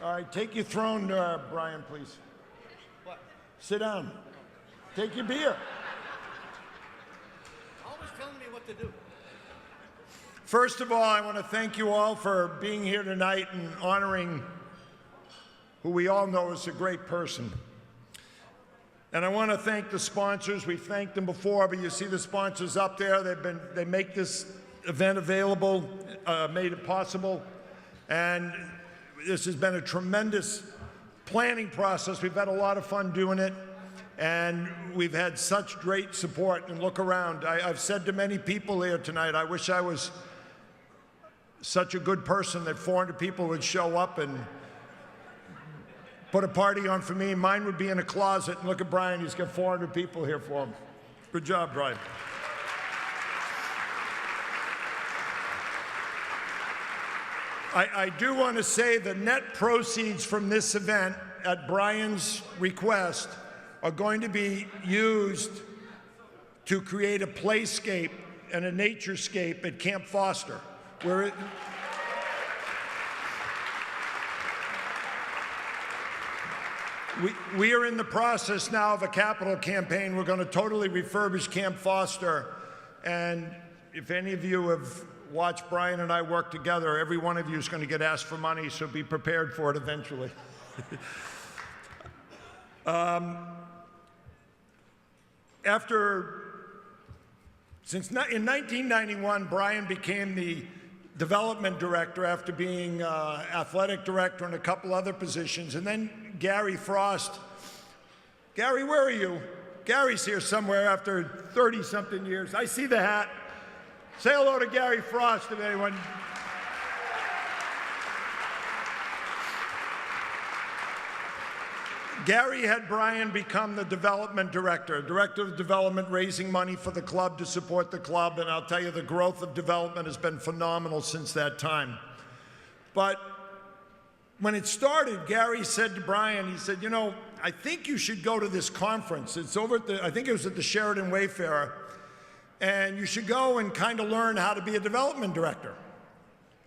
All right, take your throne, Brian, please. What? Sit down. Take your beer. Always telling me what to do. First of all, I want to thank you all for being here tonight and honoring who we all know is a great person. And I want to thank the sponsors. We've thanked them before, but you see the sponsors up there. They make this event available, made it possible. And this has been a tremendous planning process. We've had a lot of fun doing it. And we've had such great support. And look around. I've said to many people here tonight, I wish I was such a good person that 400 people would show up and put a party on for me. Mine would be in a closet. And look at Brian, he's got 400 people here for him. Good job, Brian. I do want to say the net proceeds from this event, at Brian's request, are going to be used to create a playscape and a naturescape at Camp Foster, where we are in the process now of a capital campaign. We're going to totally refurbish Camp Foster. And if any of you have watched Brian and I work together, every one of you is going to get asked for money, so be prepared for it eventually. In 1991, Brian became the development director after being athletic director and a couple other positions. And then Gary Frost. Gary, where are you? Gary's here somewhere after 30-something years. I see the hat. Say hello to Gary Frost, if anyone. Gary had Brian become the development director of development, raising money for the club to support the club. And I'll tell you, the growth of development has been phenomenal since that time. But when it started, Gary said to Brian, he said, you know, I think you should go to this conference. It's over at I think it was at the Sheraton Wayfarer. And you should go and kind of learn how to be a development director.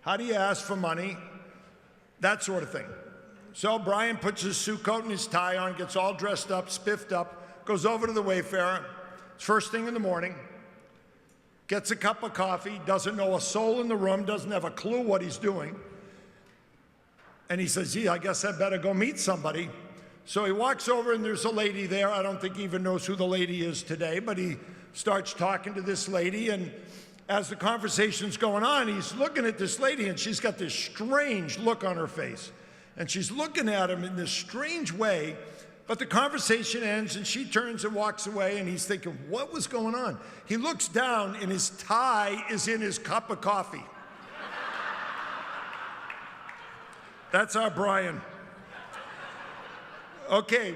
How do you ask for money? That sort of thing. So Brian puts his suit coat and his tie on, gets all dressed up, spiffed up, goes over to the Wayfarer. It's first thing in the morning, gets a cup of coffee, doesn't know a soul in the room, doesn't have a clue what he's doing. And he says, gee, I guess I better go meet somebody. So he walks over and there's a lady there. I don't think he even knows who the lady is today, but he starts talking to this lady, and as the conversation's going on, he's looking at this lady, and she's got this strange look on her face. And she's looking at him in this strange way, but the conversation ends, and she turns and walks away, and he's thinking, what was going on? He looks down, and his tie is in his cup of coffee. That's our Brian. Okay,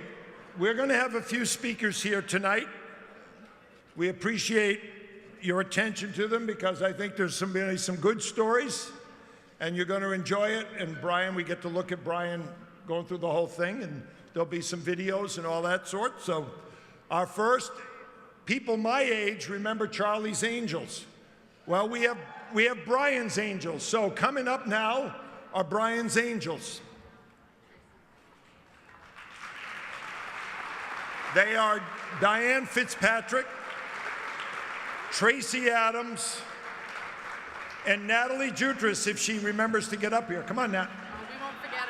we're going to have a few speakers here tonight. We appreciate your attention to them because I think there's some good stories, and you're going to enjoy it. And Brian, we get to look at Brian going through the whole thing, and there'll be some videos and all that sort. So our first, people my age remember Charlie's Angels. Well, we have Brian's Angels. So coming up now are Brian's Angels. They are Diane Fitzpatrick, Tracy Adams, and Natalie Jutras, if she remembers to get up here. Come on, Nat. We won't forget her.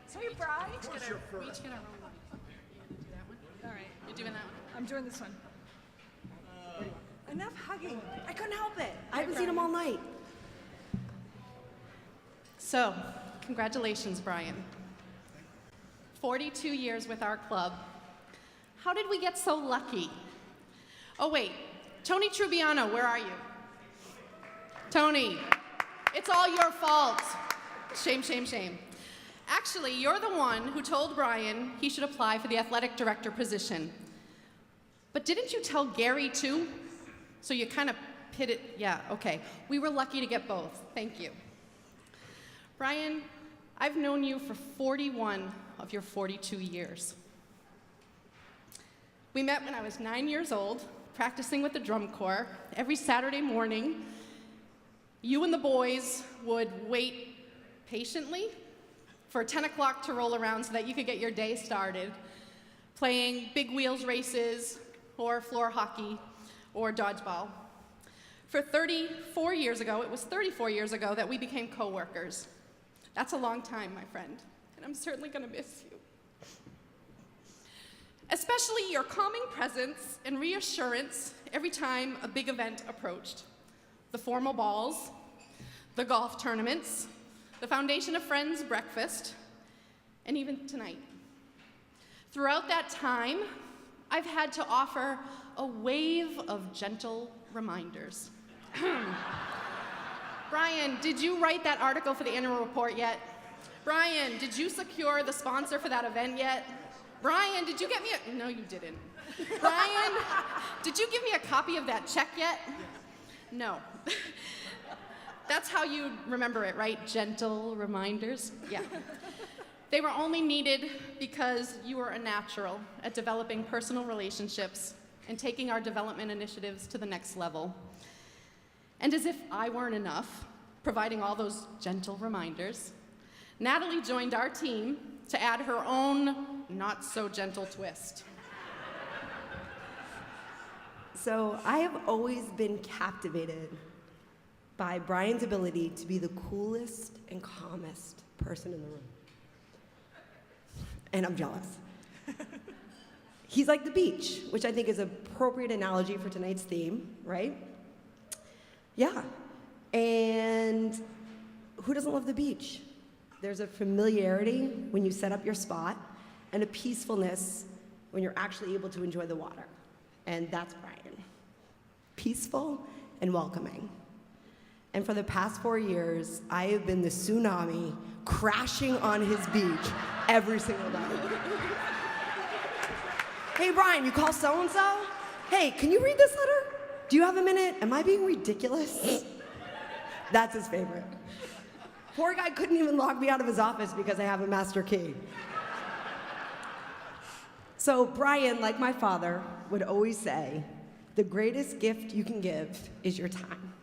Sorry, Brian. We each get our own one. You do that one? All right, you're doing that one. I'm doing this one. Enough hugging. I couldn't help it. I haven't seen him all night. So, congratulations, Brian. 42 years with our club. How did we get so lucky? Oh wait, Tony Trubiano, where are you? Tony, it's all your fault. Shame, shame, shame. Actually, you're the one who told Brian he should apply for the athletic director position. But didn't you tell Gary too? So you kind of pitted, yeah, okay. We were lucky to get both, thank you. Brian, I've known you for 41 of your 42 years. We met when I was 9 years old, practicing with the drum corps every Saturday morning You and the boys would wait patiently for 10 o'clock to roll around so that you could get your day started playing big wheels races or floor hockey or dodgeball. For 34 years ago, it was 34 years ago that we became coworkers. That's a long time, my friend, and I'm certainly gonna miss you. Especially your calming presence and reassurance every time a big event approached. The formal balls, the golf tournaments, the Foundation of Friends breakfast, and even tonight. Throughout that time, I've had to offer a wave of gentle reminders. Brian, did you write that article for the annual report yet? Brian, did you secure the sponsor for that event yet? Brian, did you get me a... No, you didn't. Brian, did you give me a copy of that check yet? No. That's how you remember it, right? Gentle reminders? Yeah. They were only needed because you were a natural at developing personal relationships and taking our development initiatives to the next level. And as if I weren't enough, providing all those gentle reminders, Natalie joined our team to add her own not-so-gentle twist. So I have always been captivated by Brian's ability to be the coolest and calmest person in the room. And I'm jealous. He's like the beach, which I think is an appropriate analogy for tonight's theme, right? Yeah. And who doesn't love the beach? There's a familiarity when you set up your spot and a peacefulness when you're actually able to enjoy the water. And that's Brian. Peaceful and welcoming. And for the past 4 years, I have been the tsunami crashing on his beach every single day. Hey, Brian, you call so-and-so? Hey, can you read this letter? Do you have a minute? Am I being ridiculous? That's his favorite. Poor guy couldn't even lock me out of his office because I have a master key. So Brian, like my father, would always say, the greatest gift you can give is your time.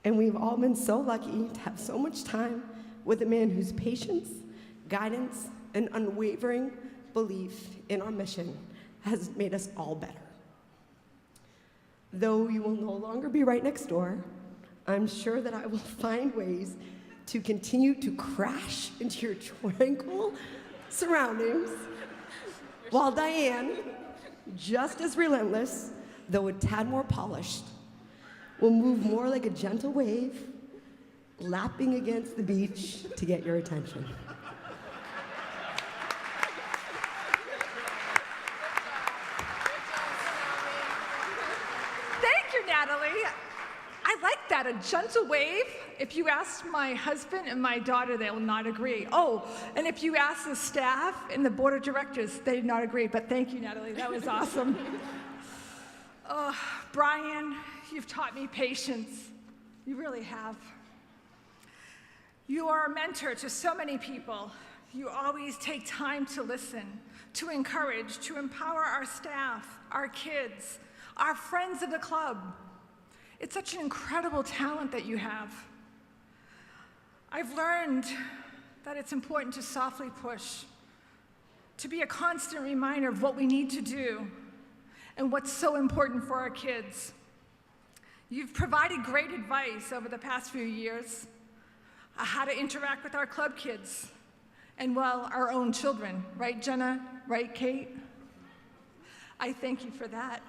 And we've all been so lucky to have so much time with a man whose patience, guidance, and unwavering belief in our mission has made us all better. Though you will no longer be right next door, I'm sure that I will find ways to continue to crash into your tranquil surroundings, while Diane, just as relentless, though a tad more polished, will move more like a gentle wave, lapping against the beach to get your attention. Thank you, Natalie. I like that, a gentle wave. If you ask my husband and my daughter, they will not agree. Oh, and if you ask the staff and the board of directors, they did not agree. But thank you, Natalie, that was awesome. Oh, Brian, you've taught me patience. You really have. You are a mentor to so many people. You always take time to listen, to encourage, to empower our staff, our kids, our friends of the club. It's such an incredible talent that you have. I've learned that it's important to softly push, to be a constant reminder of what we need to do and what's so important for our kids. You've provided great advice over the past few years on how to interact with our club kids and, well, our own children. Right, Jenna? Right, Kate? I thank you for that.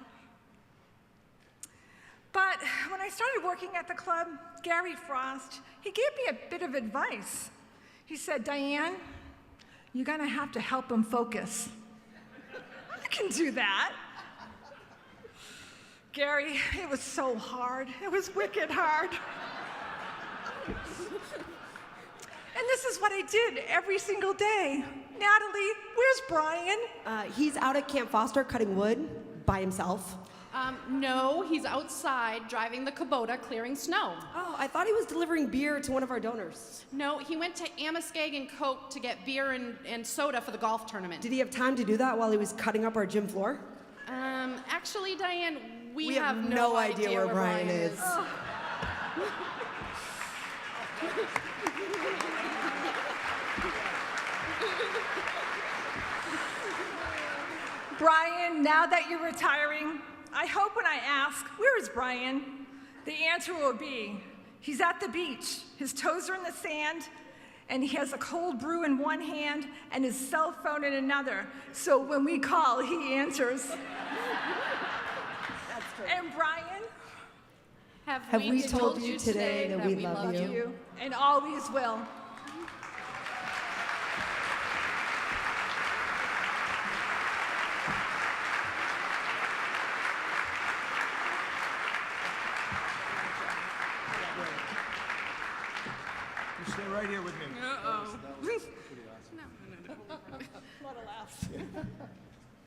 But when I started working at the club, Gary Frost, he gave me a bit of advice. He said, Diane, you're gonna have to help him focus. I can do that. Gary, it was so hard. It was wicked hard. And this is what I did every single day. Natalie, where's Brian? He's out at Camp Foster cutting wood by himself. No, he's outside driving the Kubota clearing snow. Oh, I thought he was delivering beer to one of our donors. No, he went to Amoskeag and Coke to get beer and soda for the golf tournament. Did he have time to do that while he was cutting up our gym floor? Actually, Diane, we have no idea where Brian is. Oh. Brian, now that you're retiring, I hope when I ask, where is Brian? The answer will be, he's at the beach. His toes are in the sand, and he has a cold brew in one hand and his cell phone in another. So when we call, he answers. That's true. And Brian, Have we told you today that we love you? you and always will. You stay right here with me. A lot of laughs.